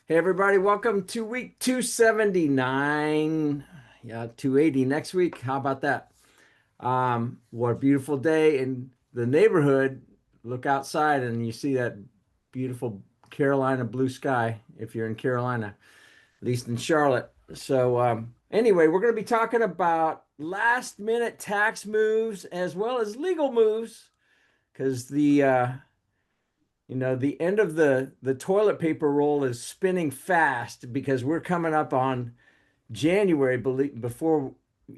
Hey everybody, welcome to week 279. Yeah, 280 next week. How about that? What a beautiful day in the neighborhood. Look outside and you see that beautiful Carolina blue sky if you're in Carolina, at least in Charlotte. Anyway, we're going to be talking about last minute tax moves as well as legal moves because the end of the toilet paper roll is spinning fast because we're coming up on January before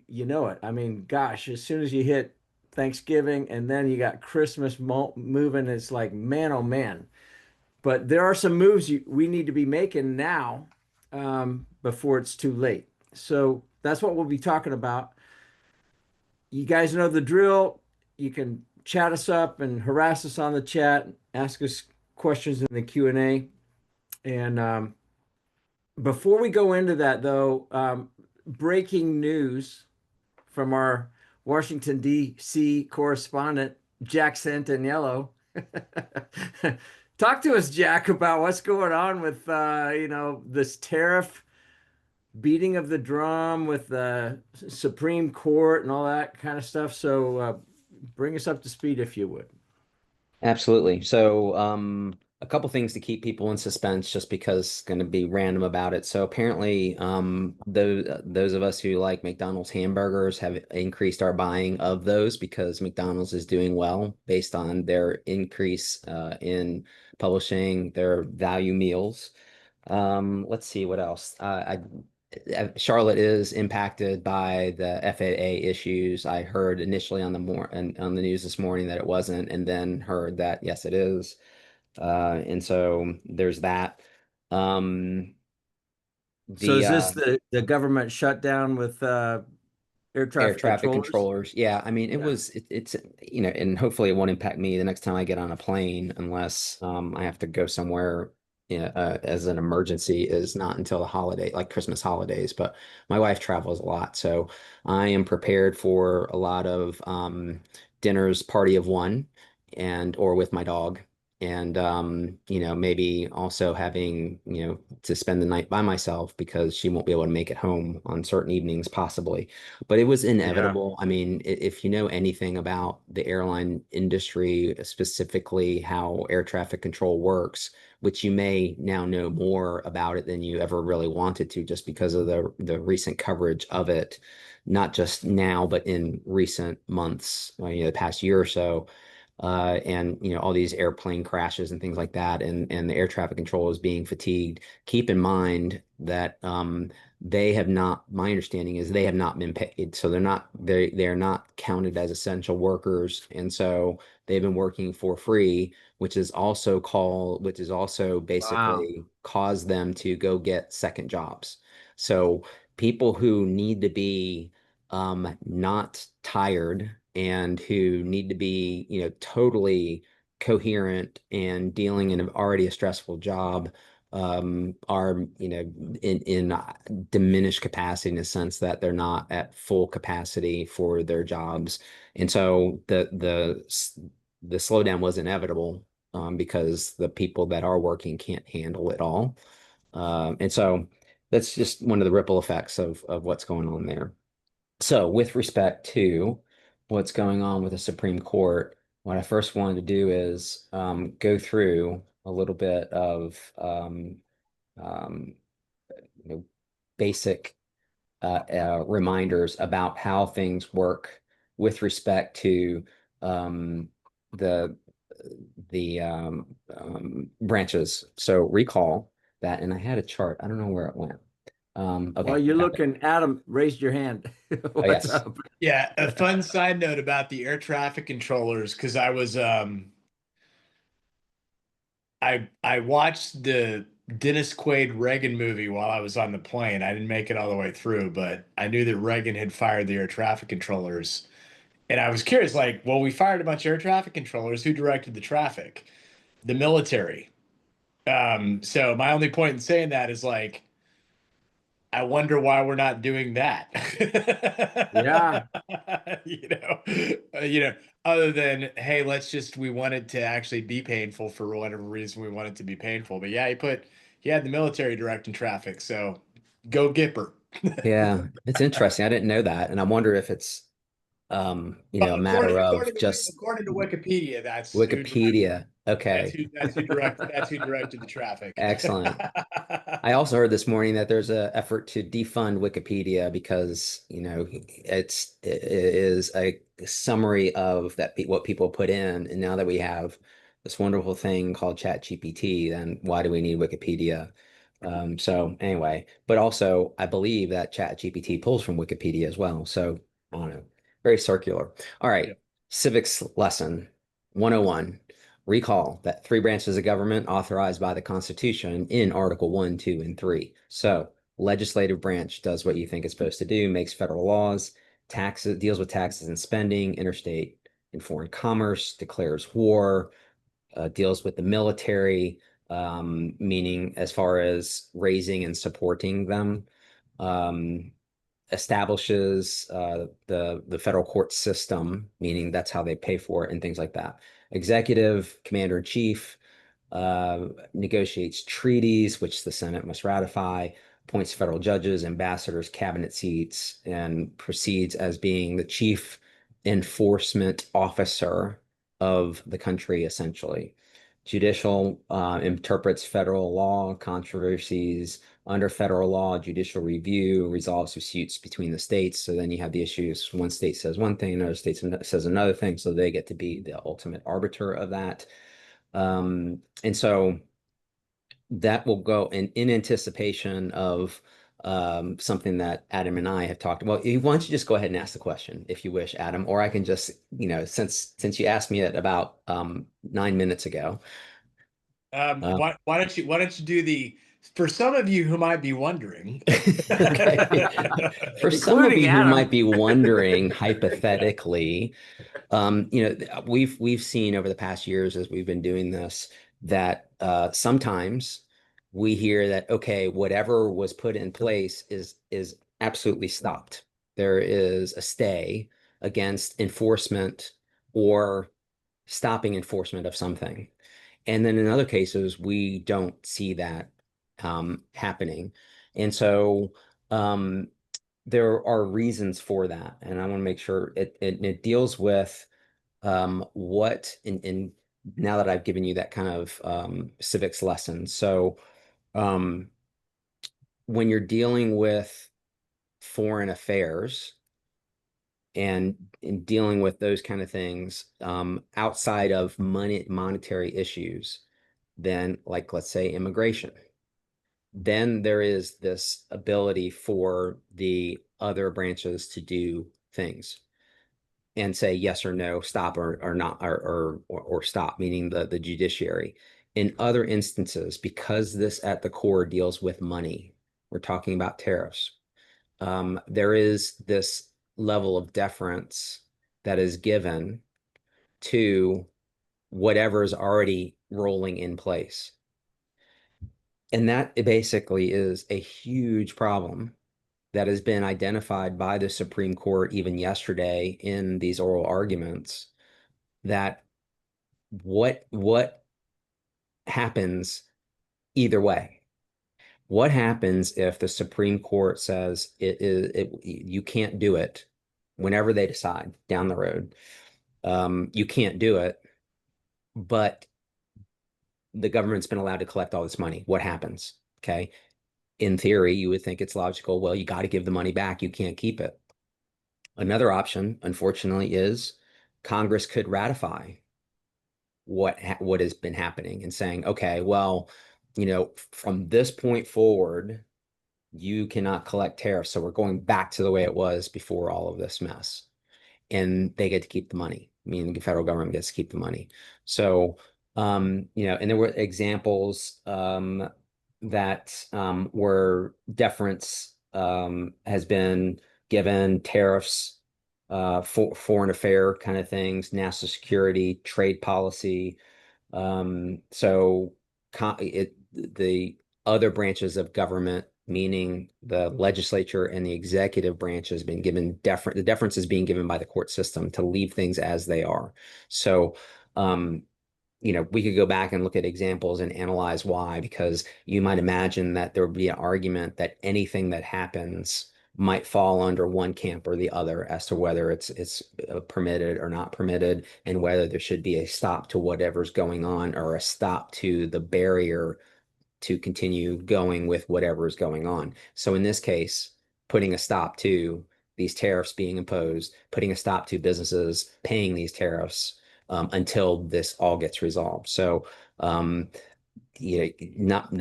you know it. I mean, gosh, as soon as you hit Thanksgiving and then you got Christmas moving, it's like, man, oh man. But there are some moves we need to be making now before it's too late. So that's what we'll be talking about. You guys know the drill. You can chat us up and harass us on the chat, ask us questions in the Q&A. And before we go into that, though, breaking news from our Washington, D.C. correspondent, Jack Santaniello. Talk to us, Jack, about what's going on with this tariff beating of the drum with the Supreme Court and all that kind of stuff. So bring us up to speed if you would. Absolutely. A couple things to keep people in suspense just because it's going to be random about it. So apparently, those of us who like McDonald's hamburgers have increased our buying of those because McDonald's is doing well based on their increase in publishing their value meals. Let's see what else. Charlotte is impacted by the FAA issues. I heard initially on the news this morning that it wasn't, and then heard that yes, it is. And so there's that. Um, So the is this the government shutdown with air Air traffic traffic controllers? controllers. Yeah, I mean, Yeah. it's and hopefully it won't impact me the next time I get on a plane unless I have to go somewhere as an emergency is not until the holiday, like Christmas holidays. But my wife travels a lot, so I am prepared for a lot of dinners, party of one, and or with my dog. And maybe also having, to spend the night by myself because she won't be able to make it home on certain evenings, possibly. But it was Yeah. inevitable. I mean, if you know anything about the airline industry, specifically how air traffic control works, which you may now know more about it than you ever really wanted to, just because of the recent coverage of it, not just now, but in recent months, the past year or so. And all these airplane crashes and things like that, and the air traffic control is being fatigued. Keep in mind that they have not, my understanding is they have not been paid. So they're not counted as essential workers. And so they've been working for free, which is also Wow. basically caused them to go get second jobs. So people who need to be not tired and who need to be, totally coherent and dealing in already a stressful job are, in diminished capacity in the sense that they're not at full capacity for their jobs. And so the slowdown was inevitable because the people that are working can't handle it all. And so that's just one of the ripple effects of what's going on there. So, with respect to what's going on with the Supreme Court, what I first wanted to do is go through a little bit of um, you know, basic reminders about how things work with respect to um, the branches. So, recall that, and I had a chart. I don't know where it went. Well, Okay, you're got it. looking, Adam raised your hand. Oh, What's yes. up? Yeah, a fun side note about the air traffic controllers, because I watched the Dennis Quaid Reagan movie while I was on the plane. I didn't make it all the way through, but I knew that Reagan had fired the air traffic controllers. And I was curious, like, well, we fired a bunch of air traffic controllers. Who directed the traffic? The military. So my only point in saying that is like I wonder why we're not doing that. Yeah. You know, you know, other than, hey, we want it to actually be painful for whatever reason we want it to be painful. But yeah, he had the military directing traffic, so go Gipper. Yeah, it's interesting. I didn't know that, and I wonder if it's Well, a matter of just according to Wikipedia, Wikipedia. Okay, that's who directed the traffic. excellent. I also heard this morning that there's a effort to defund Wikipedia because, it is a summary of what people put in. And now that we have this wonderful thing called ChatGPT, then why do we need Wikipedia? So anyway, but also I believe that ChatGPT pulls from Wikipedia as well. So I don't know, very circular. All Yeah. right, civics lesson 101. Recall that three branches of government authorized by the Constitution in Article 1, 2, and 3. So, legislative branch does what you think it's supposed to do, makes federal laws, taxes, deals with taxes and spending, interstate and foreign commerce, declares war, deals with the military, meaning as far as raising and supporting them, um, establishes the federal court system, meaning that's how they pay for it and things like that. Executive, commander in chief, negotiates treaties, which the Senate must ratify, appoints federal judges, ambassadors, cabinet seats, and proceeds as being the chief enforcement officer of the country, essentially. Judicial interprets federal law, controversies under federal law, judicial review, resolves disputes between the states. So then you have the issues. One state says one thing, another state says another thing. So they get to be the ultimate arbiter of that. And so that will go in anticipation of something that Adam and I have talked about. Why don't you just go ahead and ask the question if you wish, Adam, or I can just, since you asked me it about 9 minutes ago. Uh, Why don't you do the for some of you who might be wondering. okay. For some of Including you who Adam. might be wondering hypothetically, we've seen over the past years as we've been doing this that sometimes we hear that okay, whatever was put in place is absolutely stopped. There is a stay against enforcement or stopping enforcement of something. And then in other cases, we don't see that happening. And so um, there are reasons for that. And I want to make sure it deals with what in now that I've given you that kind of civics lesson. So um, when you're dealing with foreign affairs and in dealing with those kind of things outside of monetary issues, then like let's say immigration, then there is this ability for the other branches to do things and say yes or no, stop or not, or stop, meaning the judiciary. In other instances, because this at the core deals with money, we're talking about tariffs. There is this level of deference that is given to whatever is already rolling in place. And that basically is a huge problem that has been identified by the Supreme Court even yesterday in these oral arguments that what happens either way? What happens if the Supreme Court says you can't do it whenever they decide down the road? You can't do it, but the government's been allowed to collect all this money. What happens? Okay. In theory, you would think it's logical. Well, you got to give the money back. You can't keep it. Another option, unfortunately, is Congress could ratify what has been happening and saying, okay, well, from this point forward, you cannot collect tariffs. So we're going back to the way it was before all of this mess. And they get to keep the money, meaning the federal government gets to keep the money. So, and there were examples that where deference has been given, tariffs, for foreign affair kind of things, national security, trade policy. So the other branches of government meaning the legislature and the executive branch has been given the deference is being given by the court system to leave things as they are. So, um, we could go back and look at examples and analyze why, because you might imagine that there would be an argument that anything that happens might fall under one camp or the other as to whether it's permitted or not permitted, and whether there should be a stop to whatever's going on or a stop to the barrier to continue going with whatever is going on. So in this case, putting a stop to these tariffs being imposed, putting a stop to businesses paying these tariffs until this all gets resolved. So, not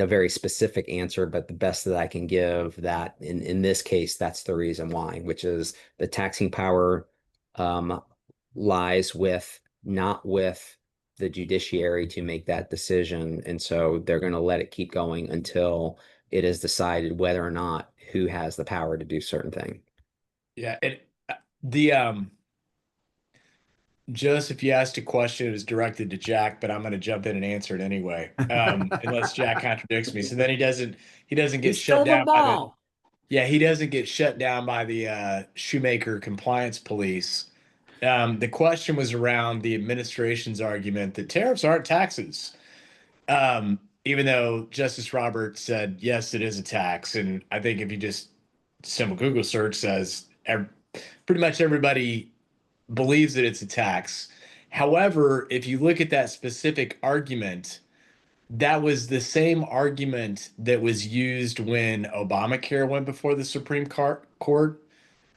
a very specific answer, but the best that I can give that in this case, that's the reason why, which is the taxing power um, lies with not with the judiciary to make that decision. And so they're going to let it keep going until it is decided whether or not who has the power to do certain thing. Yeah, and the Joseph, you asked a question, it was directed to Jack, but I'm going to jump in and answer it anyway, unless Jack contradicts me. So then he doesn't He get shut stole the down by the ball. yeah, he doesn't get shut down by the Shoemaker compliance police. The question was around the administration's argument that tariffs aren't taxes. Even though Justice Roberts said, yes, it is a tax. And I think if you just simple Google search says pretty much everybody believes that it's a tax. However, if you look at that specific argument, that was the same argument that was used when Obamacare went before the Supreme Court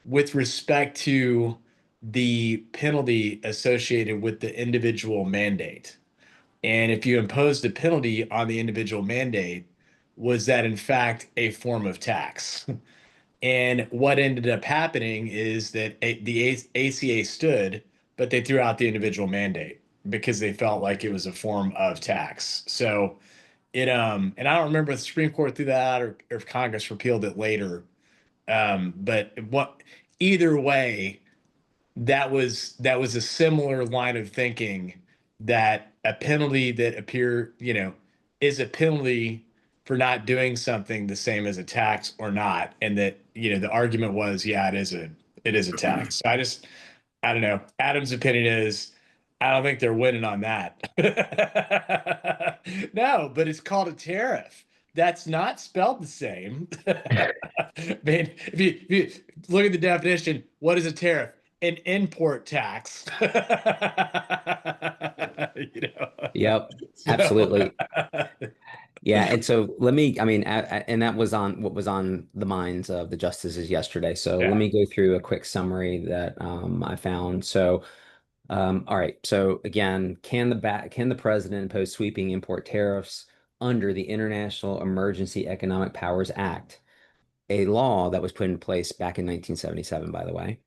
with respect to the penalty associated with the individual mandate. And if you imposed a penalty on the individual mandate, was that in fact a form of tax? And what ended up happening is that the ACA stood, but they threw out the individual mandate because they felt like it was a form of tax. So and I don't remember if the Supreme Court threw that out or if Congress repealed it later. But either way, that was a similar line of thinking that a penalty that is a penalty for not doing something the same as a tax or not, and that the argument was, yeah, it is a tax. So I don't know. Adam's opinion is I don't think they're winning on that. No, but it's called a tariff. That's not spelled the same. I mean, if you look at the definition, what is a tariff? An import tax. You know. Yep, So absolutely. Yeah, and so let me, I mean, and that was on what was on the minds of the justices yesterday. So let yeah. me go through a quick summary that I found. So, all right. So again, can the president impose sweeping import tariffs under the International Emergency Economic Powers Act, a law that was put in place back in 1977, by the way?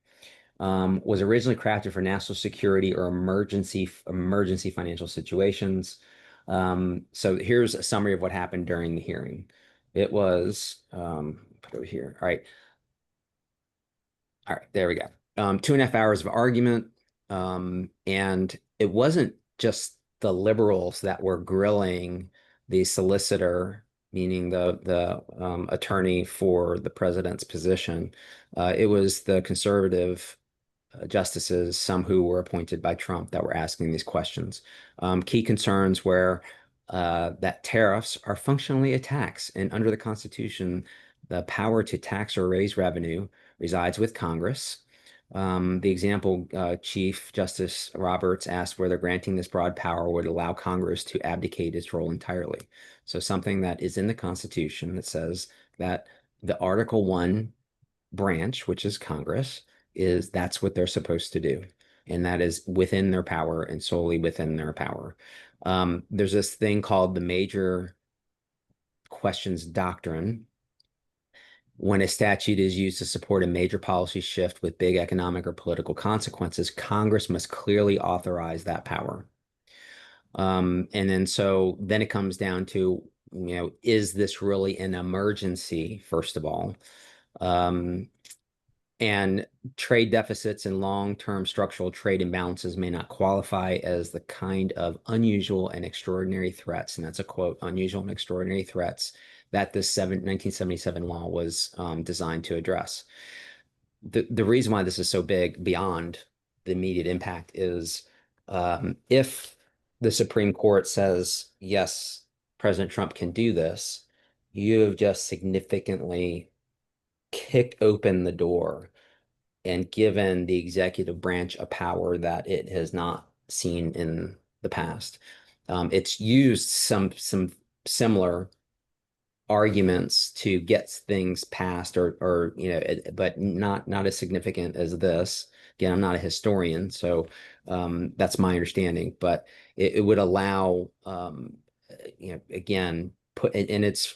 Was originally crafted for national security or emergency financial situations. So here's a summary of what happened during the hearing. It was put over here. All right, there we go. 2.5 hours of argument, and it wasn't just the liberals that were grilling the solicitor, meaning the attorney for the president's position. It was the conservative justices, some who were appointed by Trump, that were asking these questions. Key concerns were that tariffs are functionally a tax, and under the Constitution, the power to tax or raise revenue resides with Congress. The example, Chief Justice Roberts asked whether granting this broad power would allow Congress to abdicate its role entirely. So something that is in the Constitution that says that the Article 1 branch, which is Congress, is that's what they're supposed to do. And that is within their power and solely within their power. There's this thing called the major questions doctrine. When a statute is used to support a major policy shift with big economic or political consequences, Congress must clearly authorize that power. And then so then it comes down to, is this really an emergency, first of all? Um, And trade deficits and long-term structural trade imbalances may not qualify as the kind of unusual and extraordinary threats, and that's a quote, unusual and extraordinary threats that this 1977 law was designed to address. The reason why this is so big beyond the immediate impact is if the Supreme Court says, yes, President Trump can do this, you have just significantly kicked open the door and given the executive branch a power that it has not seen in the past. It's used some similar arguments to get things passed or but not as significant as this. Again, I'm not a historian, so that's my understanding, but it would allow again put and it's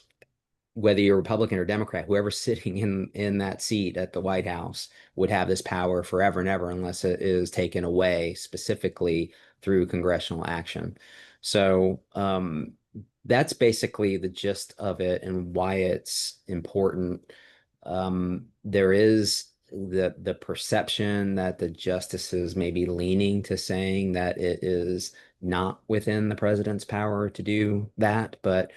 whether you're Republican or Democrat, whoever's sitting in that seat at the White House would have this power forever and ever unless it is taken away specifically through congressional action. So that's basically the gist of it and why it's important. There is the perception that the justices may be leaning to saying that it is not within the president's power to do that, but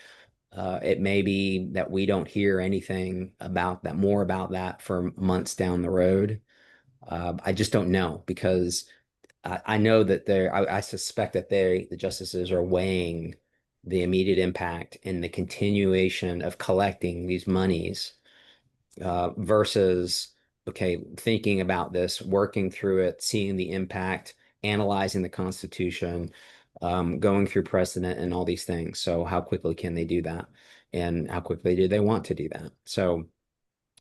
it may be that we don't hear anything about that, more about that for months down the road. I just don't know because I know that I suspect that the justices are weighing the immediate impact and the continuation of collecting these monies versus, okay, thinking about this, working through it, seeing the impact, analyzing the Constitution, going through precedent and all these things. So how quickly can they do that? And how quickly do they want to do that? So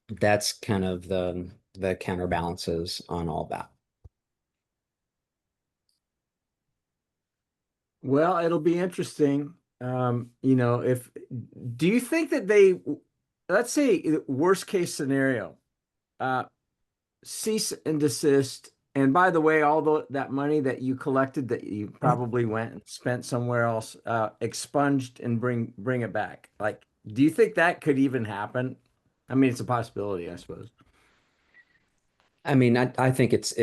that's kind of the counterbalances on all that. Well, it'll be interesting. If do you think that they, let's say worst case scenario, uh, cease and desist. And by the way, all that money that you collected that you probably went and spent somewhere else, expunged and bring it back. Like, do you think that could even happen? I mean, it's a possibility, I suppose. I mean, I think it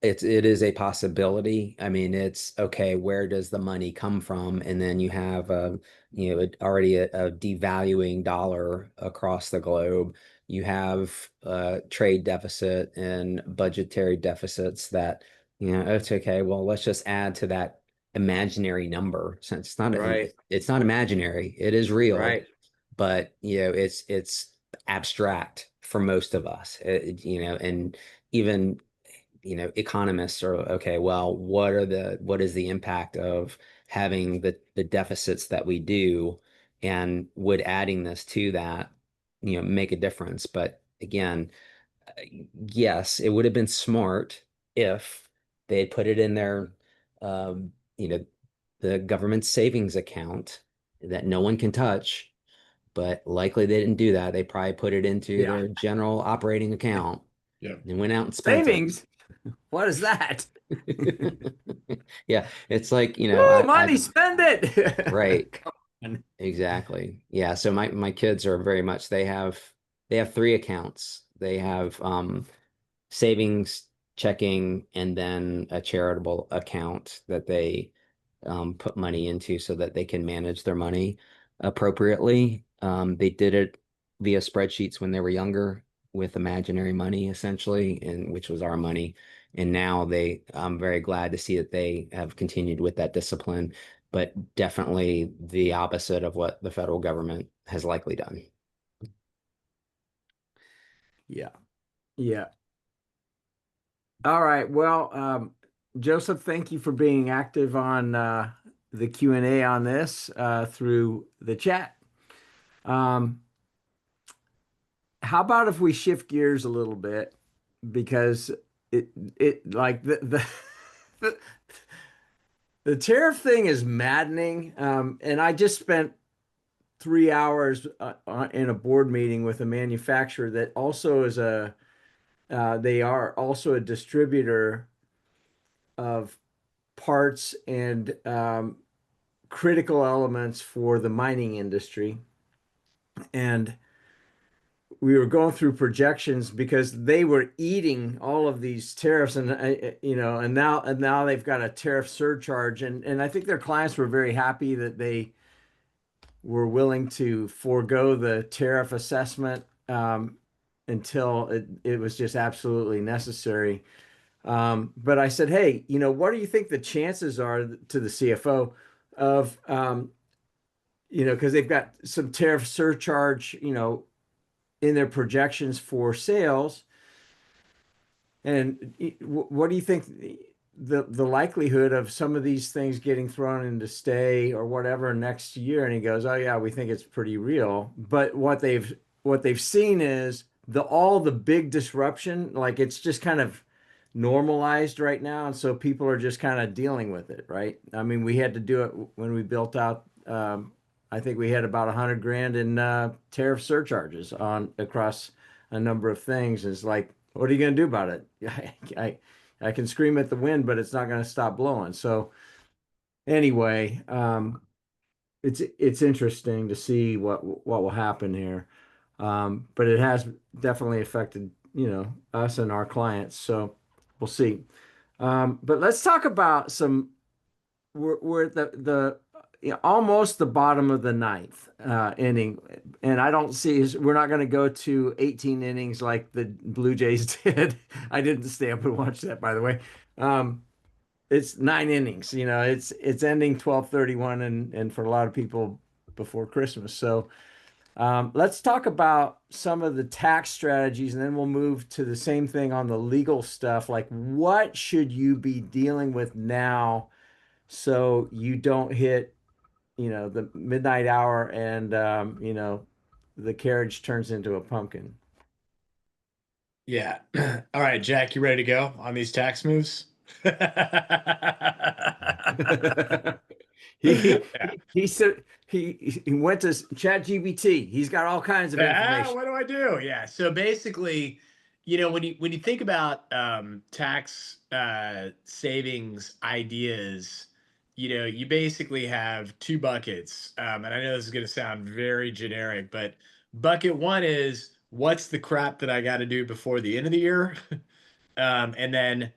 is a possibility. I mean, it's okay, where does the money come from? And then you have already a devaluing dollar across the globe. You have trade deficit and budgetary deficits that, it's okay, well, let's just add to that imaginary number. Since Right, it's not imaginary, it is real, right. but it's abstract for most of us. And even economists are okay, well, what is the impact of having the deficits that we do, and would adding this to that make a difference? But again, yes, it would have been smart if they had put it in their um, you know the government savings account that no one can touch, but likely they didn't do that. They probably put it into Yeah. their general operating account Yeah. and went out and spent it. Savings. What is that? Yeah, it's like, Woo, money, spend right, it. Come on. exactly. Yeah, so my kids are very much they have three accounts. They have savings, checking, and then a charitable account that they put money into so that they can manage their money appropriately. They did it via spreadsheets when they were younger with imaginary money, essentially, and which was our money. And now I'm very glad to see that they have continued with that discipline, but definitely the opposite of what the federal government has likely done. Yeah. Yeah. All right. Well, Joseph, thank you for being active on the Q&A on this through the chat. Um, how about if we shift gears a little bit because it like the, the tariff thing is maddening. And I just spent 3 hours in a board meeting with a manufacturer that also is they are also a distributor of parts and critical elements for the mining industry. And we were going through projections because they were eating all of these tariffs, and and now they've got a tariff surcharge, and I think their clients were very happy that they were willing to forego the tariff assessment until it was just absolutely necessary. But I said, hey, what do you think the chances are to the CFO of, because they've got some tariff surcharge, in their projections for sales. And what do you think the likelihood of some of these things getting thrown into stay or whatever next year? And he goes, "Oh yeah, we think it's pretty real." But what they've seen is all the big disruption, like it's just kind of normalized right now, and so people are just kind of dealing with it, right? I mean, we had to do it when we built out. I think we had about 100 grand in tariff surcharges on across a number of things. Is like, what are you going to do about it? I, I can scream at the wind, but it's not going to stop blowing. So anyway, it's interesting to see what will happen here. But it has definitely affected, us and our clients. So we'll see. But let's talk about some. We're at almost the bottom of the ninth inning, and I don't see we're not going to go to 18 innings like the Blue Jays did. I didn't stay up and watch that, by the way. Um, it's 9 innings. It's ending 12:31, and for a lot of people before Christmas. So let's talk about some of the tax strategies, and then we'll move to the same thing on the legal stuff. Like, what should you be dealing with now so you don't hit, the midnight hour and, the carriage turns into a pumpkin? Yeah. All right, Jack, you ready to go on these tax moves? He said he went to ChatGPT. He's got all kinds of information. What do I do? Yeah. So basically, when you think about tax savings ideas, you basically have two buckets. And I know this is going to sound very generic, but bucket one is what's the crap that I got to do before the end of the year? And then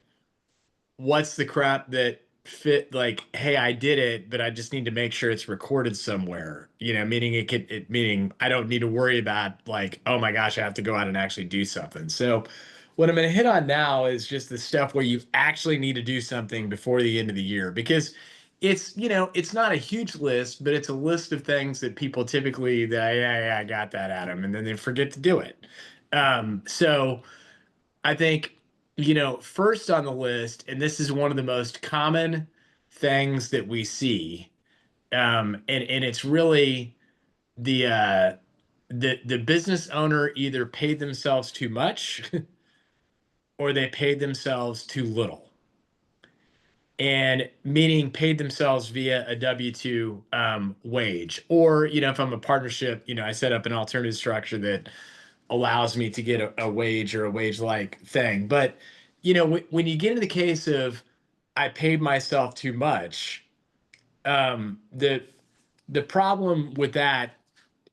what's the crap that fit, like, hey, I did it, but I just need to make sure it's recorded somewhere, meaning meaning I don't need to worry about, like, oh my gosh, I have to go out and actually do something. So what I'm going to hit on now is just the stuff where you actually need to do something before the end of the year, because it's not a huge list, but it's a list of things that people typically that, yeah, yeah, I got that, Adam, and then they forget to do it. So I think, first on the list, and this is one of the most common things that we see, and it's really the business owner either paid themselves too much or they paid themselves too little. And meaning paid themselves via a W-2 wage. Or, if I'm a partnership, I set up an alternative structure that allows me to get a wage or a wage like thing. But, when you get into the case of I paid myself too much, the problem with that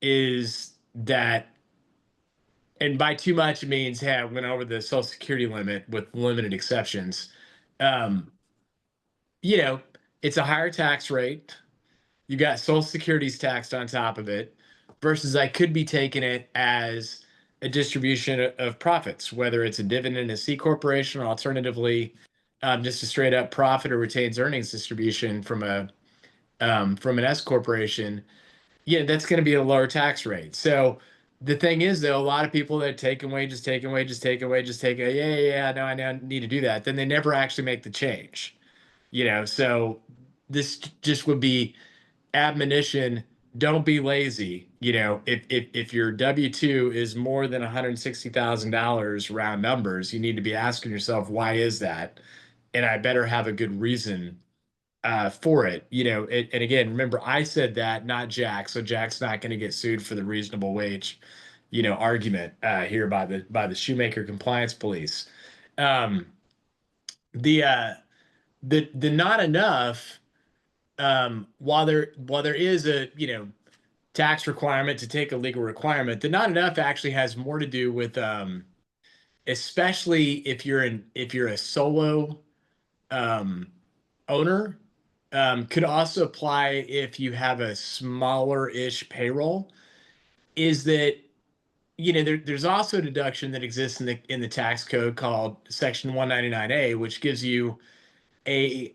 is that, and by too much it means, hey, I went over the Social Security limit with limited exceptions. Um, you know, it's a higher tax rate. You got Social Security's taxed on top of it, versus I could be taking it as a distribution of profits, whether it's a dividend in a C corporation, or alternatively, just a straight up profit or retains earnings distribution from an S corporation. Yeah, that's going to be a lower tax rate. So the thing is, though, a lot of people that taking wages, taking wages, taking wages, taking, yeah, yeah, yeah, no, I now need to do that. Then they never actually make the change. So this just would be admonition. Don't be lazy. If your W-2 is more than $160,000 round numbers, you need to be asking yourself, why is that? And I better have a good reason for it. And again, remember, I said that, not Jack. So Jack's not going to get sued for the reasonable wage, argument here by the shoemaker compliance police. Um, the not enough, while there is a tax requirement to take a legal requirement. The not enough actually has more to do with especially if you're a solo um, owner, could also apply if you have a smaller-ish payroll, is that there's also a deduction that exists in the tax code called Section 199A, which gives you a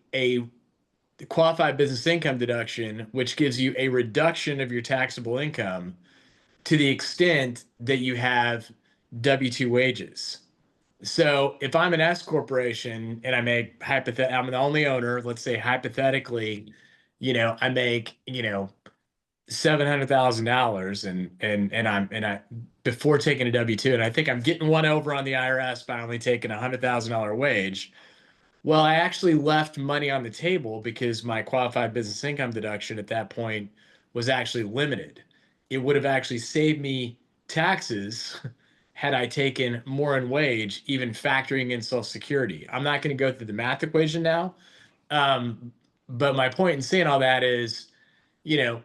qualified business income deduction, which gives you a reduction of your taxable income to the extent that you have W-2 wages. So if I'm an S corporation and I make I'm the only owner, let's say hypothetically, I make, $700,000 and I before taking a W-2, and I think I'm getting one over on the IRS by only taking $100,000 wage. Well, I actually left money on the table because my qualified business income deduction at that point was actually limited. It would have actually saved me taxes had I taken more in wage, even factoring in Social Security. I'm not going to go through the math equation now. Um, but my point in saying all that is, you know,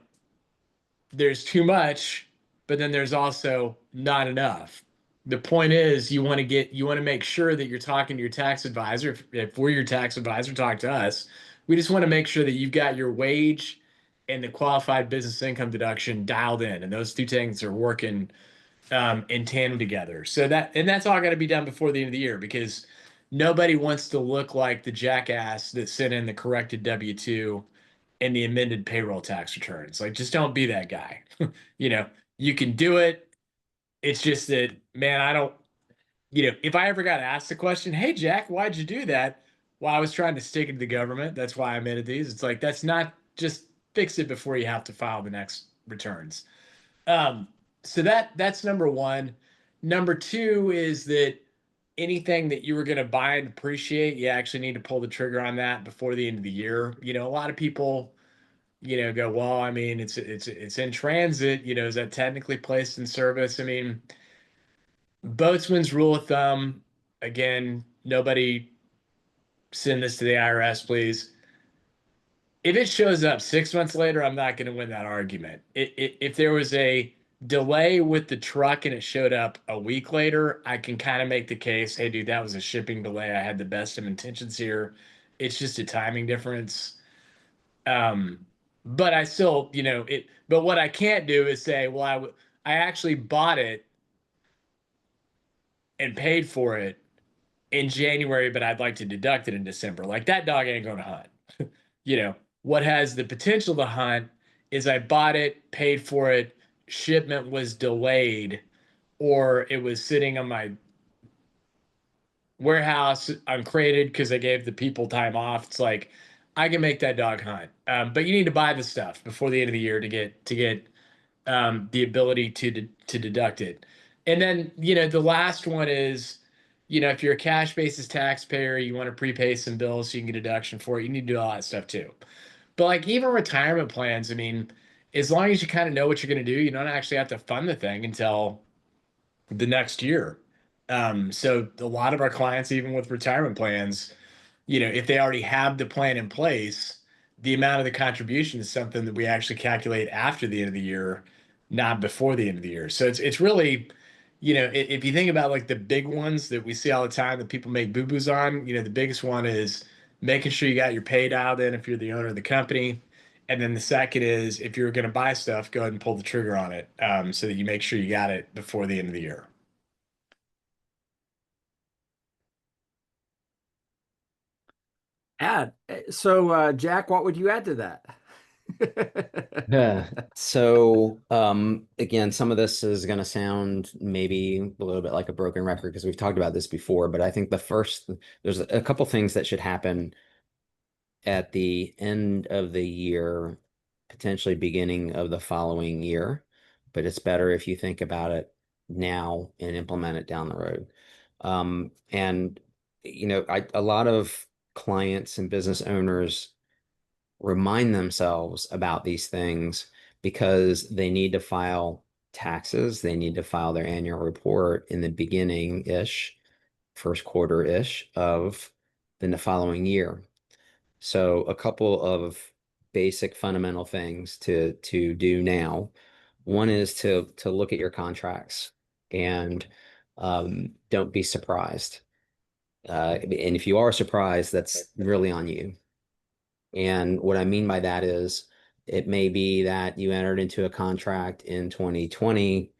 there's too much, but then there's also not enough. The point is you want to make sure that you're talking to your tax advisor. If we're your tax advisor, talk to us. We just want to make sure that you've got your wage and the qualified business income deduction dialed in, and those two things are working in tandem together. That's all got to be done before the end of the year because nobody wants to look like the jackass that sent in the corrected W-2 and the amended payroll tax returns. Like, just don't be that guy. you know, you can do it. It's just that, man, I don't, if I ever got asked the question, hey, Jack, why'd you do that? Well, I was trying to stick it to the government. That's why I amended these. It's like, that's not just fix it before you have to file the next returns. Um, so that's number one. Number two is that anything that you were going to buy and depreciate, you actually need to pull the trigger on that before the end of the year. A lot of people, go, well, I mean, it's in transit. Is that technically placed in service? I mean, boatsman's rule of thumb. Again, nobody send this to the IRS, please. If it shows up 6 months later, I'm not going to win that argument. If there was a delay with the truck and it showed up a week later, I can kind of make the case, hey, dude, that was a shipping delay. I had the best of intentions here. It's just a timing difference. But I still, but what I can't do is say, well, I actually bought it and paid for it in January, but I'd like to deduct it in December. Like that dog ain't going to hunt. What has the potential to hunt is I bought it, paid for it, shipment was delayed, or it was sitting on my warehouse uncrated because I gave the people time off. It's like I can make that dog hunt, but you need to buy the stuff before the end of the year to get the ability to deduct it. And then the last one is if you're a cash basis taxpayer, you want to prepay some bills so you can get a deduction for it. You need to do all that stuff too. But like even retirement plans, I mean, as long as you kind of know what you're going to do, you don't actually have to fund the thing until the next year. So a lot of our clients, even with retirement plans, if they already have the plan in place, the amount of the contribution is something that we actually calculate after the end of the year, not before the end of the year. So it's really, if you think about like the big ones that we see all the time that people make boo-boos on, the biggest one is making sure you got your pay dialed in if you're the owner of the company. And then the second is if you're going to buy stuff, go ahead and pull the trigger on it so that you make sure you got it before the end of the year. Add. So, Jack, what would you add to that? Yeah. So, again, some of this is going to sound maybe a little bit like a broken record because we've talked about this before, but I think there's a couple things that should happen at the end of the year, potentially beginning of the following year, but it's better if you think about it now and implement it down the road. And a lot of clients and business owners remind themselves about these things because they need to file taxes, they need to file their annual report in the beginning-ish, first quarter-ish of the following year. So a couple of basic fundamental things to do now. One is to look at your contracts and don't be surprised. And if you are surprised, that's really on you. And what I mean by that is it may be that you entered into a contract in 2020,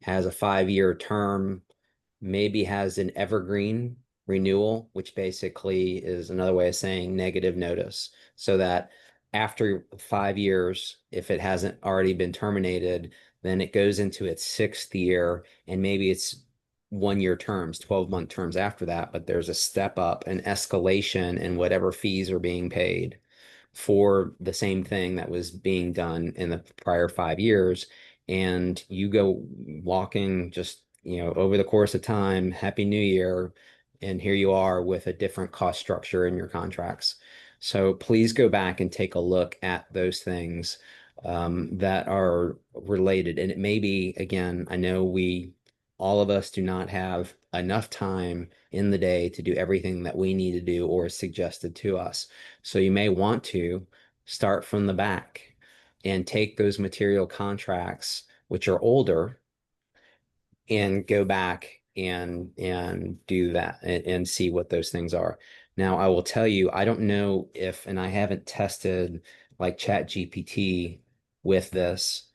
has a 5-year term, maybe has an evergreen renewal, which basically is another way of saying negative notice. So that after 5 years, if it hasn't already been terminated, then it goes into its sixth year, and maybe it's 1 year terms, 12-month terms after that, but there's a step up, an escalation in whatever fees are being paid for the same thing that was being done in the prior 5 years. And you go walking just, over the course of time, Happy New Year, and here you are with a different cost structure in your contracts. So please go back and take a look at those things that are related. And it may be, again, I know all of us do not have enough time in the day to do everything that we need to do or is suggested to us. So you may want to start from the back and take those material contracts, which are older, and go back and do that and see what those things are. Now, I will tell you, I don't know if, and I haven't tested like Chat GPT with this.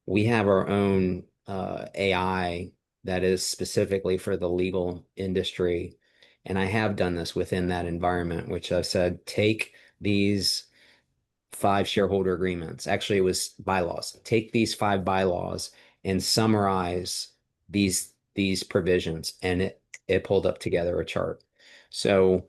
We have our own AI that is specifically for the legal industry. And I have done this within that environment, which I said, take these 5 shareholder agreements. Actually, it was bylaws. Take these 5 bylaws and summarize these provisions, and it pulled up together a chart. So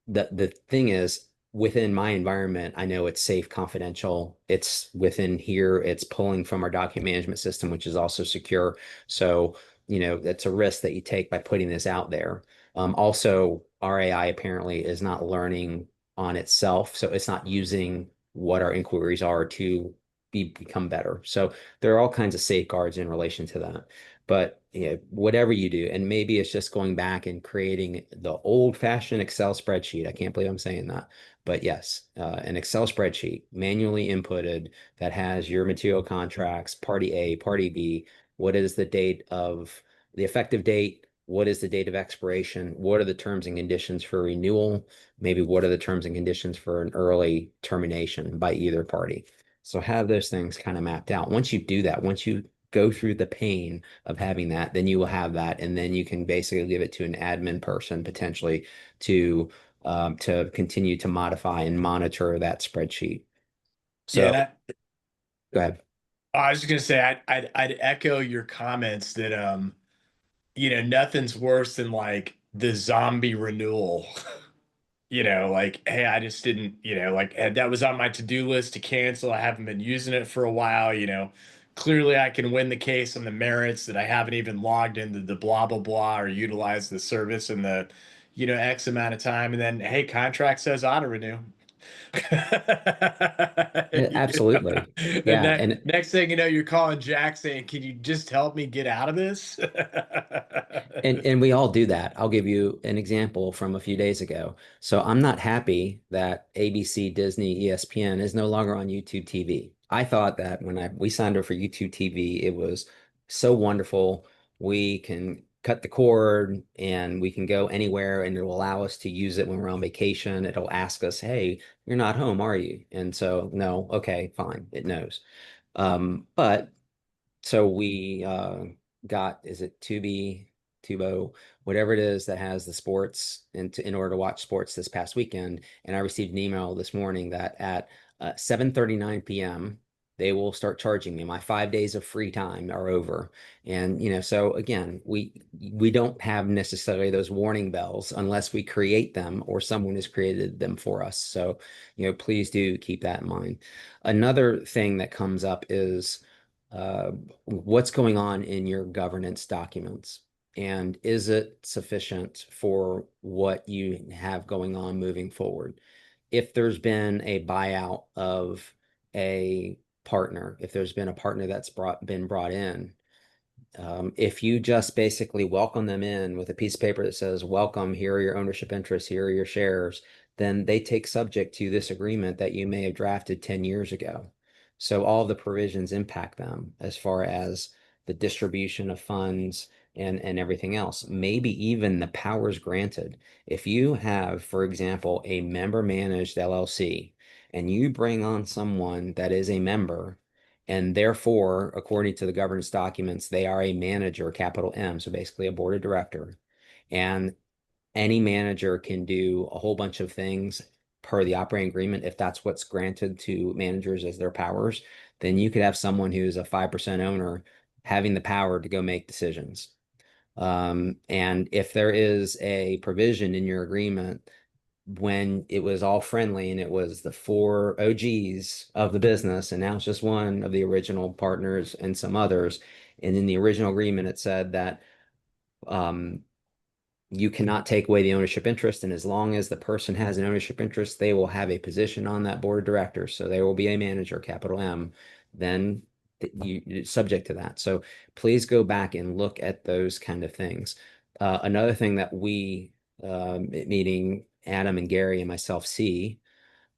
the thing is, within my environment, I know it's safe, confidential. It's within here, it's pulling from our document management system, which is also secure. So, that's a risk that you take by putting this out there. Also, our AI apparently is not learning on itself, so it's not using what our inquiries are to become better. So there are all kinds of safeguards in relation to that. But whatever you do, and maybe it's just going back and creating the old-fashioned Excel spreadsheet. I can't believe I'm saying that. But yes, an Excel spreadsheet manually inputted that has your material contracts, party A, party B, what is the date of the effective date? What is the date of expiration? What are the terms and conditions for renewal? Maybe what are the terms and conditions for an early termination by either party? So have those things kind of mapped out. Once you do that, once you go through the pain of having that, then you will have that, and then you can basically give it to an admin person potentially to continue to modify and monitor that spreadsheet. Yeah, So and go ahead. I was just gonna say I'd echo your comments that nothing's worse than like the zombie renewal. Like, hey, I just didn't, like that was on my to-do list to cancel. I haven't been using it for a while. Clearly I can win the case on the merits that I haven't even logged into the blah blah blah or utilized the service in the, X amount of time. And then, hey, contract says auto renew. Absolutely. And Yeah, and next thing you know, you're calling Jack saying, "Can you just help me get out of this?" And we all do that. I'll give you an example from a few days ago. So I'm not happy that ABC, Disney, ESPN is no longer on YouTube TV. I thought that when we signed up for YouTube TV, it was so wonderful. We can cut the cord and we can go anywhere, and it'll allow us to use it when we're on vacation. It'll ask us, "Hey, you're not home, are you?" And so, no, okay, fine, it knows. But so we got, is it Tubo, whatever it is that has the sports, and in order to watch sports this past weekend. And I received an email this morning that at 7:39 p.m. they will start charging me. My 5 days of free time are over. And so again, we don't have necessarily those warning bells unless we create them or someone has created them for us. So please do keep that in mind. Another thing that comes up is uh, what's going on in your governance documents, and is it sufficient for what you have going on moving forward? If there's been a buyout of a partner, if there's been a partner that's been brought in, if you just basically welcome them in with a piece of paper that says, "Welcome, here are your ownership interests, here are your shares," then they take subject to this agreement that you may have drafted 10 years ago. So all the provisions impact them as far as the distribution of funds and everything else. Maybe even the powers granted. If you have, for example, a member managed LLC and you bring on someone that is a member and therefore, according to the governance documents, they are a manager, capital M, so basically a board of director. And any manager can do a whole bunch of things per the operating agreement if that's what's granted to managers as their powers, then you could have someone who's a 5% owner having the power to go make decisions. And if there is a provision in your agreement when it was all friendly and it was the four OGs of the business, and now it's just one of the original partners and some others, and in the original agreement it said that um, you cannot take away the ownership interest. And as long as the person has an ownership interest, they will have a position on that board of directors. So they will be a manager, capital M, then you subject to that. So please go back and look at those kind of things. Another thing that we, meaning Adam and Gary and myself, see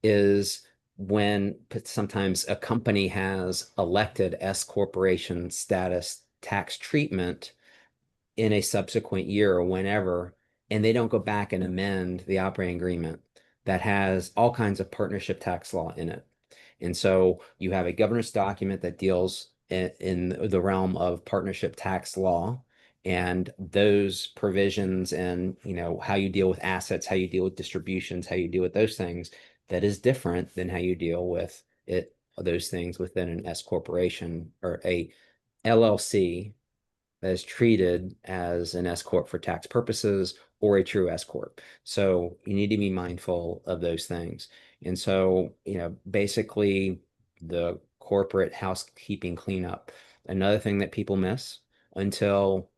is when sometimes a company has elected S corporation status tax treatment in a subsequent year or whenever, and they don't go back and amend the operating agreement that has all kinds of partnership tax law in it. And so you have a governance document that deals in the realm of partnership tax law and those provisions and how you deal with assets, how you deal with distributions, how you deal with those things that is different than how you deal with those things within an S corporation or a LLC that is treated as an S corp for tax purposes or a true S corp. So you need to be mindful of those things. And so, basically the corporate housekeeping cleanup. Another thing that people miss until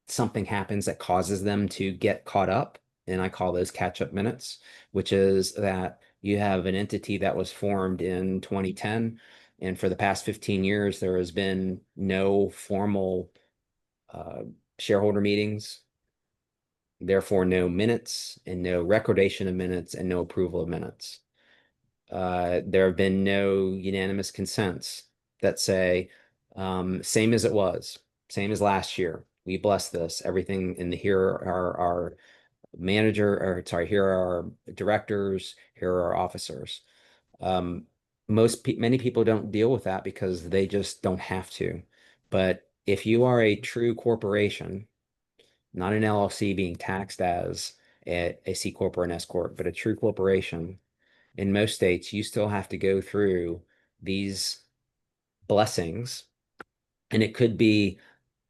something happens that causes them to get caught up, and I call those catch-up minutes, which is that you have an entity that was formed in 2010, and for the past 15 years, there has been no formal uh, shareholder meetings, therefore no minutes and no recordation of minutes and no approval of minutes. There have been no unanimous consents that say, same as it was, same as last year. We bless this. Everything in the here are our manager, or sorry, here are our directors, here are our officers. Um, many people don't deal with that because they just don't have to. But if you are a true corporation, not an LLC being taxed as a C corp or an S corp, but a true corporation, in most states, you still have to go through these blessings. And it could be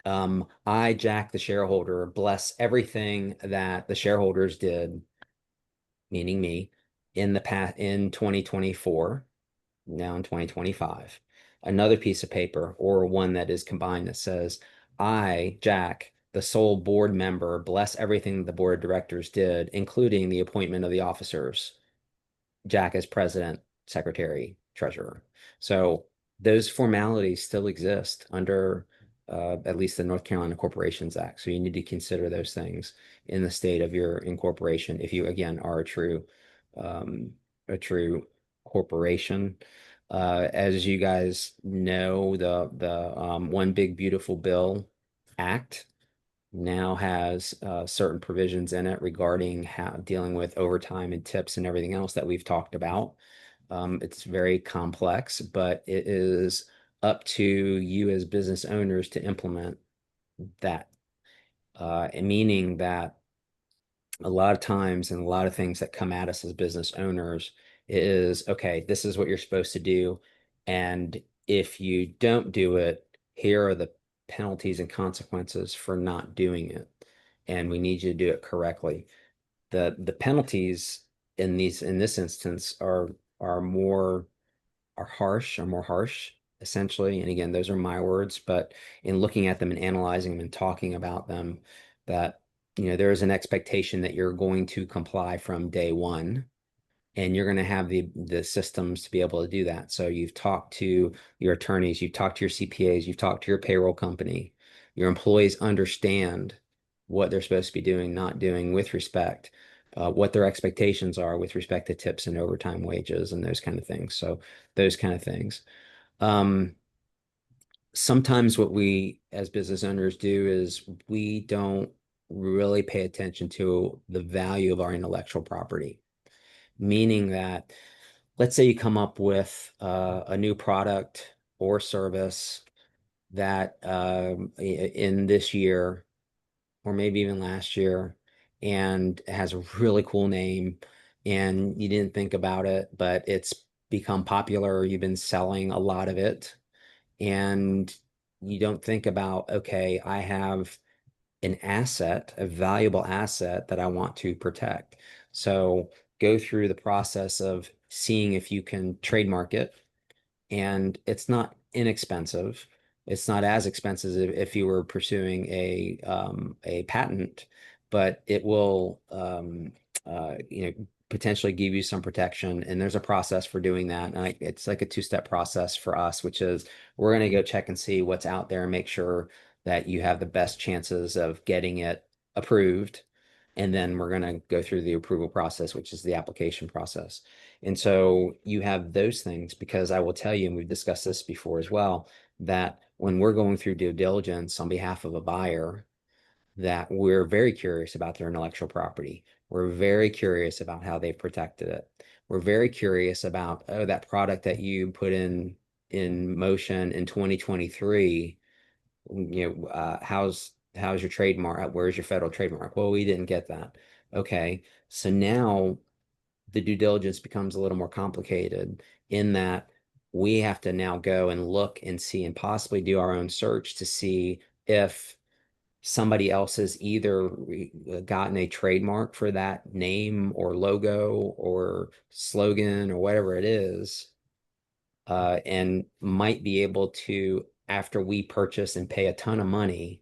I, Jack, the shareholder, bless everything that the shareholders did, meaning me, in the past in 2024, now in 2025. Another piece of paper or one that is combined that says, I, Jack, the sole board member, bless everything the board of directors did, including the appointment of the officers. Jack as president, secretary, treasurer. So those formalities still exist under at least the North Carolina Corporations Act. So you need to consider those things in the state of your incorporation if you again are um, a true corporation. As you guys know, the One Big Beautiful Bill Act now has certain provisions in it regarding how dealing with overtime and tips and everything else that we've talked about. It's very complex, but it is up to you as business owners to implement that. Meaning that a lot of times and a lot of things that come at us as business owners is, okay, this is what you're supposed to do. And if you don't do it, here are the penalties and consequences for not doing it. And we need you to do it correctly. The penalties in this instance are more harsh, essentially. And again, those are my words, but in looking at them and analyzing them and talking about them, that there is an expectation that you're going to comply from day one and you're going to have the systems to be able to do that. So you've talked to your attorneys, you've talked to your CPAs, you've talked to your payroll company. Your employees understand what they're supposed to be doing, not doing with respect, what their expectations are with respect to tips and overtime wages and those kind of things. So those kind of things. Um, Sometimes what we as business owners do is we don't really pay attention to the value of our intellectual property, meaning that let's say you come up with a new product or service that in this year or maybe even last year and it has a really cool name and you didn't think about it, but it's become popular. You've been selling a lot of it and you don't think about, okay, I have an asset, a valuable asset that I want to protect. So go through the process of seeing if you can trademark it, and it's not inexpensive. It's not as expensive if you were pursuing a patent, but it will potentially give you some protection. And there's a process for doing that. And it's like a two-step process for us, which is we're going to go check and see what's out there and make sure that you have the best chances of getting it approved. And then we're going to go through the approval process, which is the application process. And so you have those things because I will tell you, and we've discussed this before as well, that when we're going through due diligence on behalf of a buyer, that we're very curious about their intellectual property. We're very curious about how they've protected it. We're very curious about, oh, that product that you put in motion in 2023, how's your trademark? Where's your federal trademark? Well, we didn't get that. Okay. So now the due diligence becomes a little more complicated in that we have to now go and look and see and possibly do our own search to see if somebody else has either gotten a trademark for that name or logo or slogan or whatever it is, and might be able to, after we purchase and pay a ton of money,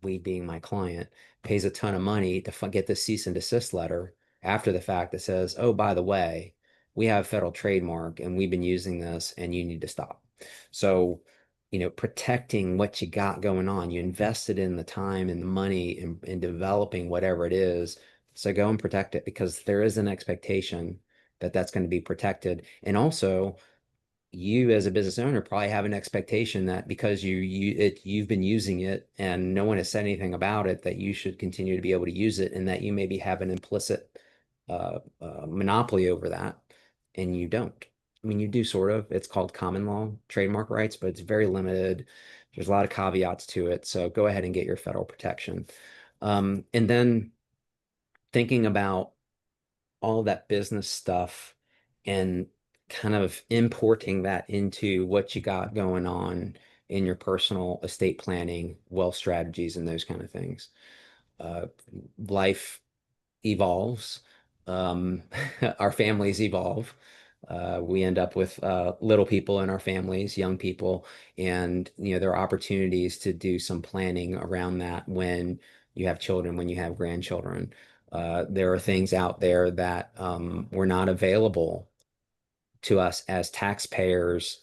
we being my client, pays a ton of money to get the cease and desist letter after the fact that says, oh, by the way, we have a federal trademark and we've been using this and you need to stop. So, protecting what you got going on, you invested in the time and the money in developing whatever it is. So go and protect it because there is an expectation that that's going to be protected. And also, you as a business owner probably have an expectation that because you've been using it and no one has said anything about it, that you should continue to be able to use it and that you maybe have an implicit monopoly over that, and you don't. I mean, you do sort of. It's called common law trademark rights, but it's very limited. There's a lot of caveats to it. So go ahead and get your federal protection. And then thinking about all that business stuff and kind of importing that into what you got going on in your personal estate planning, wealth strategies, and those kind of things. Uh, Life evolves. Um, our families evolve. We end up with little people in our families, young people, and there are opportunities to do some planning around that when you have children, when you have grandchildren. There are things out there that were not available to us as taxpayers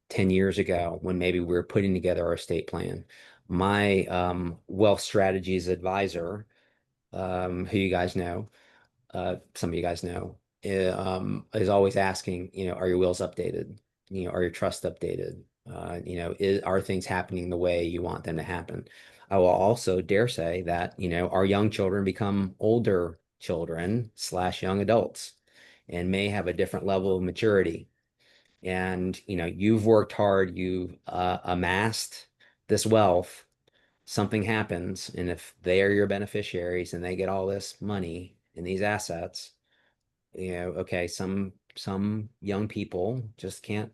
10 years ago when maybe we were putting together our estate plan. My wealth strategies advisor, who you guys know, some of you guys know, is always asking, are your wills updated? Are your trusts updated? Are things happening the way you want them to happen? I will also dare say that, our young children become older children slash young adults and may have a different level of maturity. And, you've worked hard, you've amassed this wealth, something happens, and if they are your beneficiaries and they get all this money and these assets, okay, some young people just can't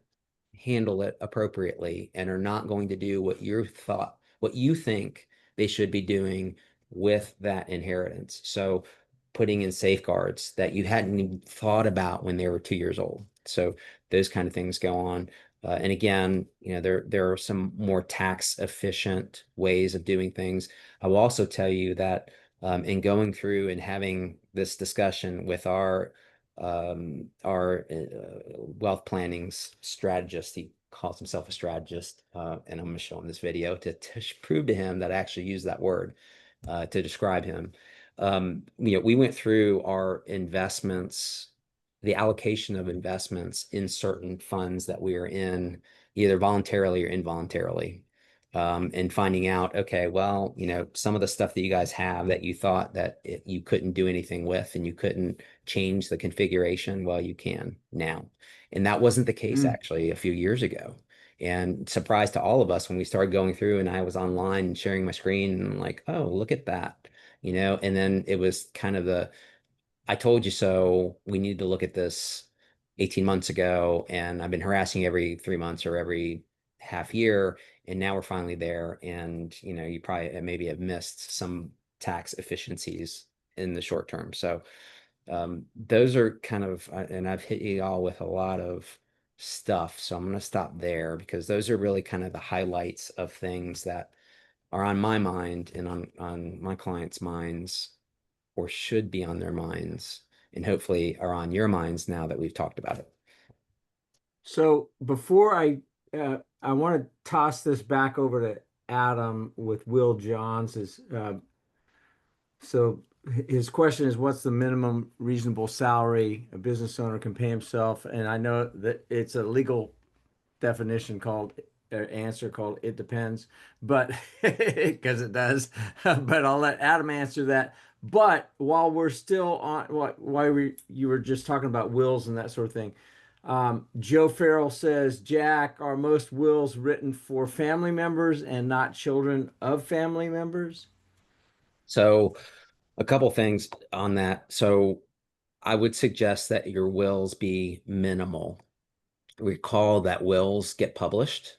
handle it appropriately and are not going to do what you think they should be doing with that inheritance. So putting in safeguards that you hadn't even thought about when they were 2 years old. So those kind of things go on. And again, there are some more tax efficient ways of doing things. I will also tell you that in going through and having this discussion with our wealth planning strategist. He calls himself a strategist, and I'm going to show him this video to prove to him that I actually use that word to describe him. We went through our investments, the allocation of investments in certain funds that we are in, either voluntarily or involuntarily. And finding out, okay, well, some of the stuff that you guys have that you thought that you couldn't do anything with and you couldn't change the configuration, well, you can now. And that wasn't the case Mm. actually a few years ago. And surprise to all of us when we started going through and I was online and sharing my screen and like, oh, look at that, and then it was kind of I told you so. We need to look at this 18 months ago, and I've been harassing every 3 months or every half year, and now we're finally there. And you probably maybe have missed some tax efficiencies in the short term. So those are kind of, and I've hit you all with a lot of stuff. So I'm going to stop there because those are really kind of the highlights of things that are on my mind and on my clients' minds or should be on their minds and hopefully are on your minds now that we've talked about it. So before I want to toss this back over to Adam with Will Johns. So his question is, what's the minimum reasonable salary a business owner can pay himself? And I know that it's a legal definition called answer called it depends, but because it does. But I'll let Adam answer that. But while we're still on what why we you were just talking about wills and that sort of thing. Joe Farrell says, Jack, are most wills written for family members and not children of family members? So, a couple things on that. So, I would suggest that your wills be minimal. Recall that wills get published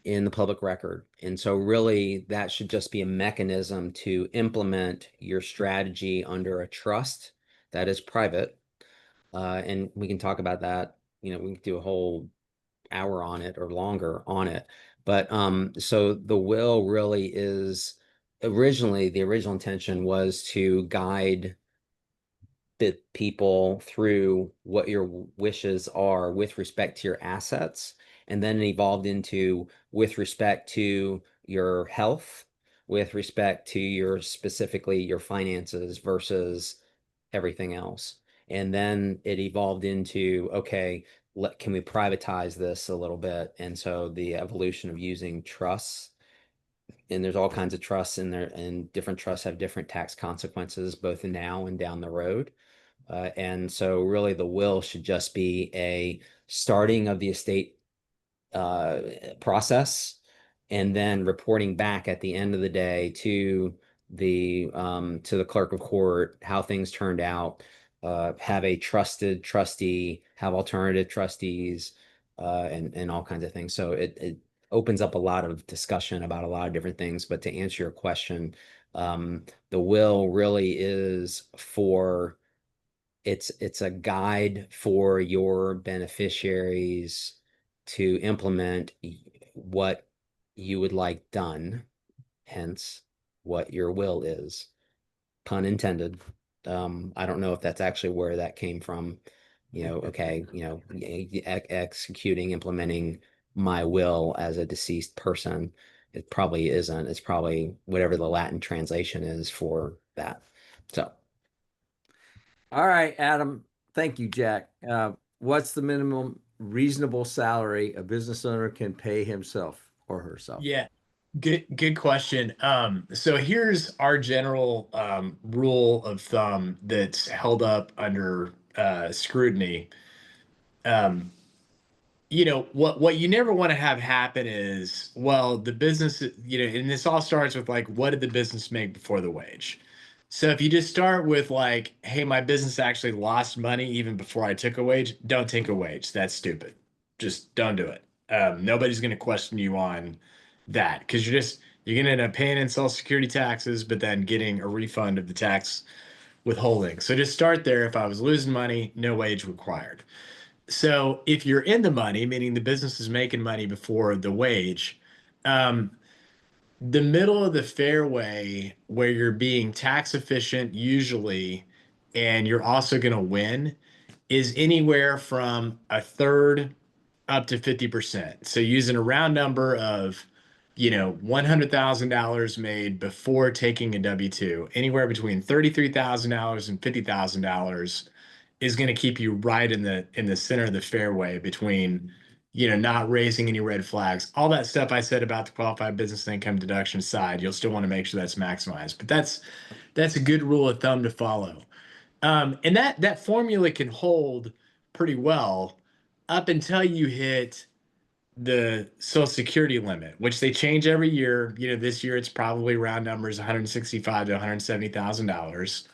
in the public record. And so, really, that should just be a mechanism to implement your strategy under a trust that is private. And we can talk about that. We can do a whole hour on it or longer on it. But so the will really is originally the original intention was to guide the people through what your wishes are with respect to your assets, and then it evolved into with respect to your health, with respect to your specifically your finances versus everything else. And then it evolved into, okay, can we privatize this a little bit? And so the evolution of using trusts, and there's all kinds of trusts in there, and different trusts have different tax consequences, both now and down the road. And so really the will should just be a starting of the estate uh, process and then reporting back at the end of the day to the clerk of court how things turned out. Have a trusted trustee, have alternative trustees, and all kinds of things. So it opens up a lot of discussion about a lot of different things. But to answer your question, the will really is for it's a guide for your beneficiaries to implement what you would like done, hence what your will is. Pun intended. I don't know if that's actually where that came from. Okay, executing, implementing my will as a deceased person. It probably isn't. It's probably whatever the Latin translation is for that. So All right, Adam. Thank you, Jack. What's the minimum reasonable salary a business owner can pay himself or herself? Yeah, good question. So here's our general rule of thumb that's held up under scrutiny. Um, what you never want to have happen is, well, the business, and this all starts with like, what did the business make before the wage? So if you just start with like, hey, my business actually lost money even before I took a wage, don't take a wage. That's stupid. Just don't do it. Nobody's going to question you on that because you're going to end up paying in Social Security taxes, but then getting a refund of the tax withholding. So just start there. If I was losing money, no wage required. So if you're in the money, meaning the business is making money before the wage, um, the middle of the fairway where you're being tax efficient usually, and you're also going to win is anywhere from a third up to 50%. So using a round number of, $100,000 made before taking a W-2, anywhere between $33,000 and $50,000 is going to keep you right in the center of the fairway between, not raising any red flags. All that stuff I said about the qualified business income deduction side, you'll still want to make sure that's maximized. But that's a good rule of thumb to follow. And that formula can hold pretty well up until you hit the Social Security limit, which they change every year. This year it's probably round numbers 165 to $170,000.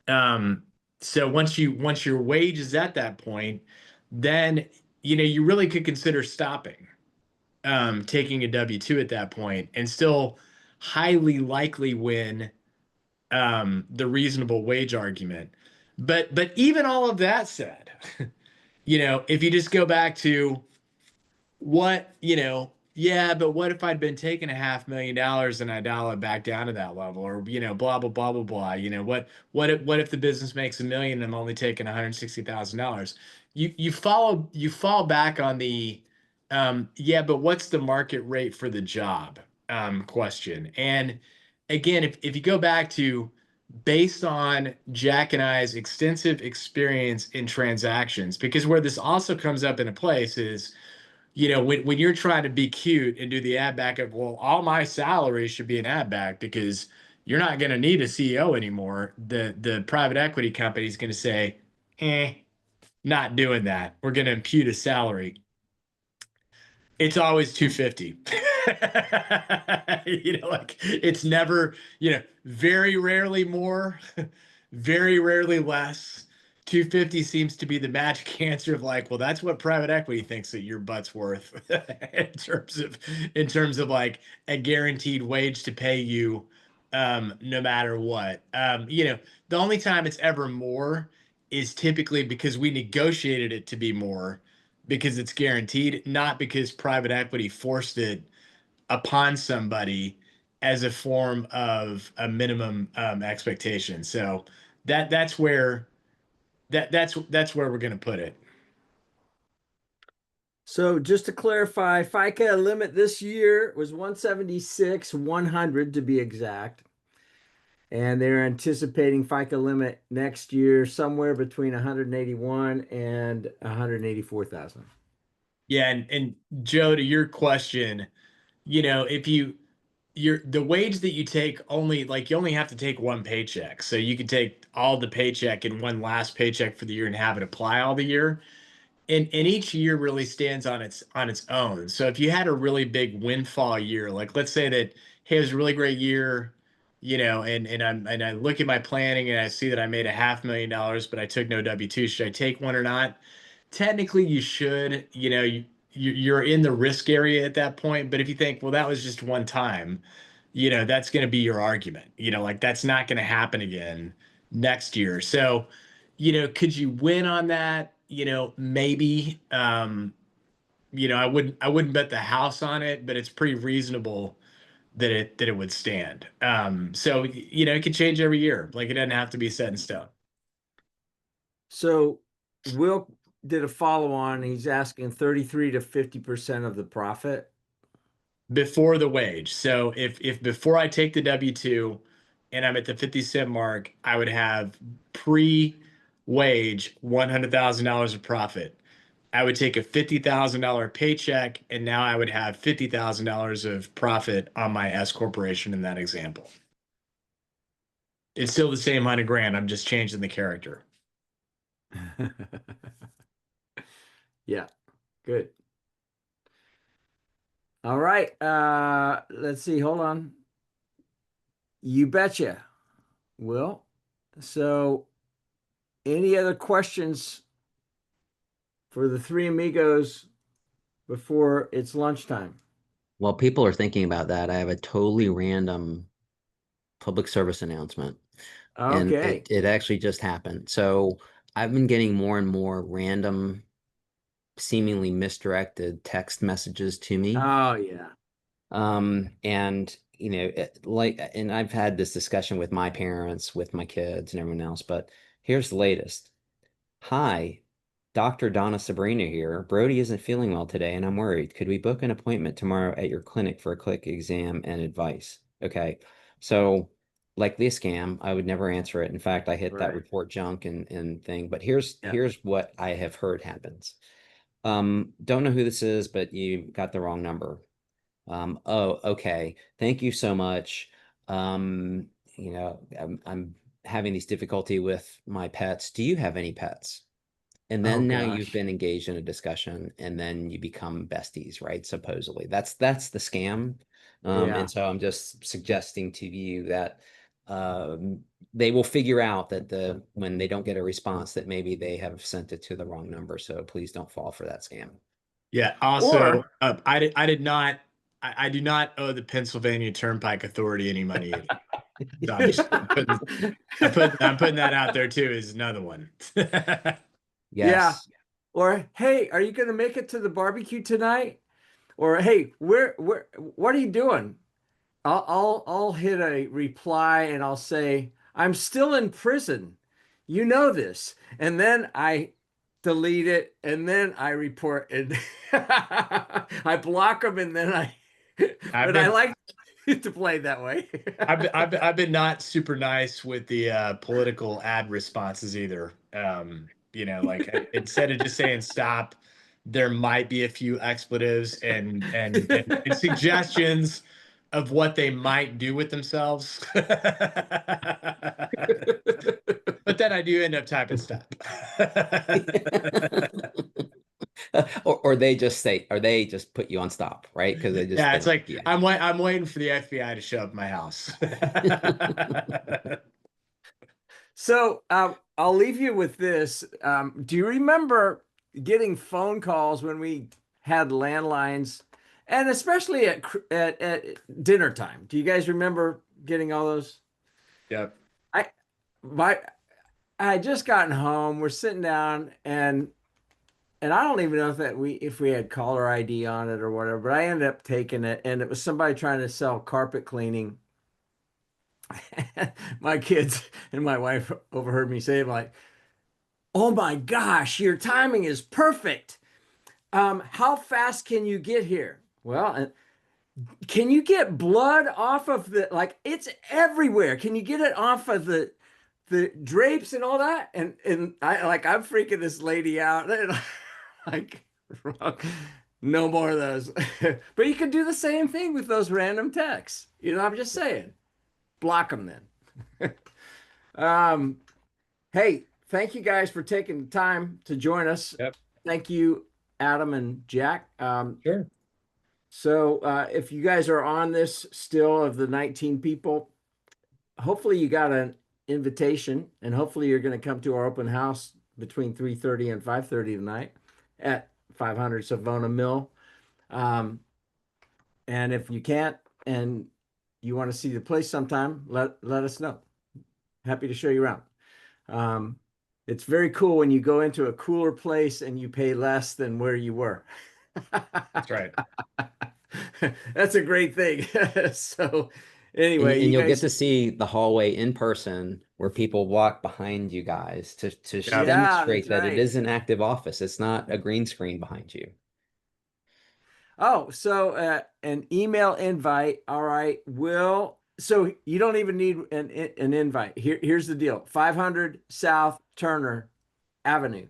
Um, so once your wage is at that point, then you really could consider stopping, taking a W-2 at that point, and still highly likely win the reasonable wage argument. But even all of that said, if you just go back to yeah, but what if I'd been taking $500,000 and I dial it back down to that level, or blah blah blah blah blah. What if the business makes 1 million and I'm only taking $160,000? You fall back on the yeah, but what's the market rate for the job question. And again, if you go back to, based on Jack and I's extensive experience in transactions, because where this also comes up into place is, when you're trying to be cute and do the ad back of, well, all my salary should be an ad back because you're not going to need a CEO anymore. The private equity company is going to say, not doing that. We're going to impute a salary. It's always 250. Like it's never, very rarely more, very rarely less. 250 seems to be the magic answer of like, well, that's what private equity thinks that your butt's worth in terms of like a guaranteed wage to pay you no matter what. The only time it's ever more is typically because we negotiated it to be more because it's guaranteed, not because private equity forced it upon somebody as a form of a minimum expectation. So that's where that's where we're going to put it. So just to clarify, FICA limit this year was 176, 100 to be exact. And they're anticipating FICA limit next year somewhere between 181 and 184,000. Yeah, and Joe, to your question, if the wage that you take, only like you only have to take one paycheck. So you could take all the paycheck in one last paycheck for the year and have it apply all the year. And each year really stands on its own. So if you had a really big windfall year, like let's say that, hey, it was a really great year, and I look at my planning and I see that I made $500,000, but I took no W-2. Should I take one or not? Technically, you should. You're in the risk area at that point. But if you think, well, that was just one time, that's going to be your argument. Like that's not going to happen again next year. So, could you win on that? Maybe. I wouldn't bet the house on it, but it's pretty reasonable that it would stand. So it could change every year. Like it doesn't have to be set in stone. So Will did a follow on. He's asking 33 to 50% of the profit. Before the wage. So if before I take the W-2 and I'm at the 50 cent mark, I would have pre-wage $100,000 of profit. I would take a $50,000 paycheck, and now I would have $50,000 of profit on my S corporation in that example. It's still the same 100 grand. I'm just changing the character. Yeah, good. All right. Let's see. Hold on. You betcha. Will. So any other questions for the three amigos before it's lunchtime? While people are thinking about that, I have a totally random public service announcement, and Okay. it actually just happened. So I've been getting more and more random, seemingly misdirected text messages to me. Oh yeah. And and I've had this discussion with my parents, with my kids and everyone else, but here's the latest. Hi, Dr. Donna Sabrina here. Brody isn't feeling well today and I'm worried. Could we book an appointment tomorrow at your clinic for a quick exam and advice? Okay. So like this scam, I would never answer it. In fact, I hit that Right. report junk and thing. But here's Yeah. here's what I have heard happens. Don't know who this is, but you got the wrong number. Oh, okay. Thank you so much. I'm having these difficulty with my pets. Do you have any pets? And Oh then now you've gosh. been engaged in a discussion, and then you become besties, right? Supposedly. That's the scam. Yeah. And so I'm just suggesting to you that they will figure out that when they don't get a response, that maybe they have sent it to the wrong number. So please don't fall for that scam. Yeah. Also, Or I do not owe the Pennsylvania Turnpike Authority any money either. So I'm putting that out there too is another one. yeah. Yes. Or hey, are you gonna make it to the barbecue tonight? Or hey, what are you doing? I'll hit a reply and I'll say, I'm still in prison. You know this. And then I delete it and then I report and I block them and then I've but I been like to play that way. I've been not super nice with the political ad responses either. Like instead of just saying stop, there might be a few expletives and suggestions of what they might do with themselves. But then I do end up typing stop. Or they just say, or they just put you on stop, right? Because they Yeah, it's don't like like the I'm waiting for the FBI to show up at my house. idea. So I'll leave you with this. Do you remember getting phone calls when we had landlines, and especially at dinner time? Do you guys remember getting all those? Yep. I my I had just gotten home. We're sitting down, and I don't even know if we had caller ID on it or whatever. But I ended up taking it, and it was somebody trying to sell carpet cleaning. My kids and my wife overheard me say, like, oh my gosh, your timing is perfect. How fast can you get here? Well, can you get blood off of like it's everywhere. Can you get it off of the drapes and all that? And I'm freaking this lady out. And like no more of those. But you can do the same thing with those random texts. I'm just saying. Block them then. Um, Hey, thank you guys for taking the time to join us. Yep. Thank you, Adam and Jack. Sure. If you guys are on this still of the 19 people, hopefully you got an invitation and hopefully you're going to come to our open house between 3:30 and 5:30 tonight at 500 Savona Mill. Um, and if you can't and you want to see the place sometime, let us know. Happy to show you around. Um, it's very cool when you go into a cooler place and you pay less than where you were. That's right. That's a great thing. So, And, anyway, and you you'll get guys, to see the hallway in person where people walk behind you guys to Yep. yeah, demonstrate that's that it right. is an active office. It's not a green screen behind you. Oh, so an email invite. All right. So you don't even need an invite. Here's the deal. 500 South Turner Avenue.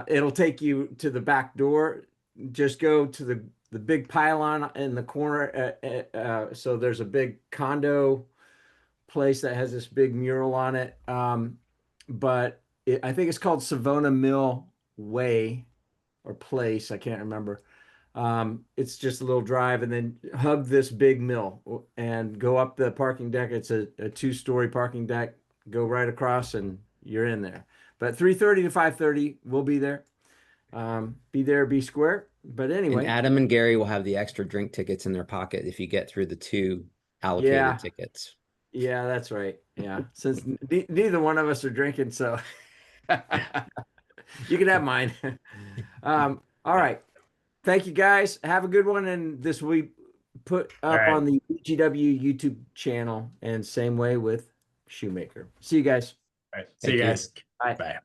It'll take you to the back door. Just go to the big pylon in the corner. So there's a big condo place that has this big mural on it. But I think it's called Savona Mill Way or Place. I can't remember. It's just a little drive and then hug this big mill and go up the parking deck. It's a two-story parking deck. Go right across and you're in there. But 3:30 to 5:30, we'll be there. Be there, be square. But And anyway, Adam and Gary will have the extra drink tickets in their pocket if you get through the two allocated yeah, tickets. yeah, that's right. Yeah, since neither one of us are drinking, so you can have mine. All Yeah. right. Thank you guys. Have a good one. And this will be put All up right. on the GW YouTube channel and same way with Shoemaker. See you guys. All right. See you Thank you. guys. Bye. Bye.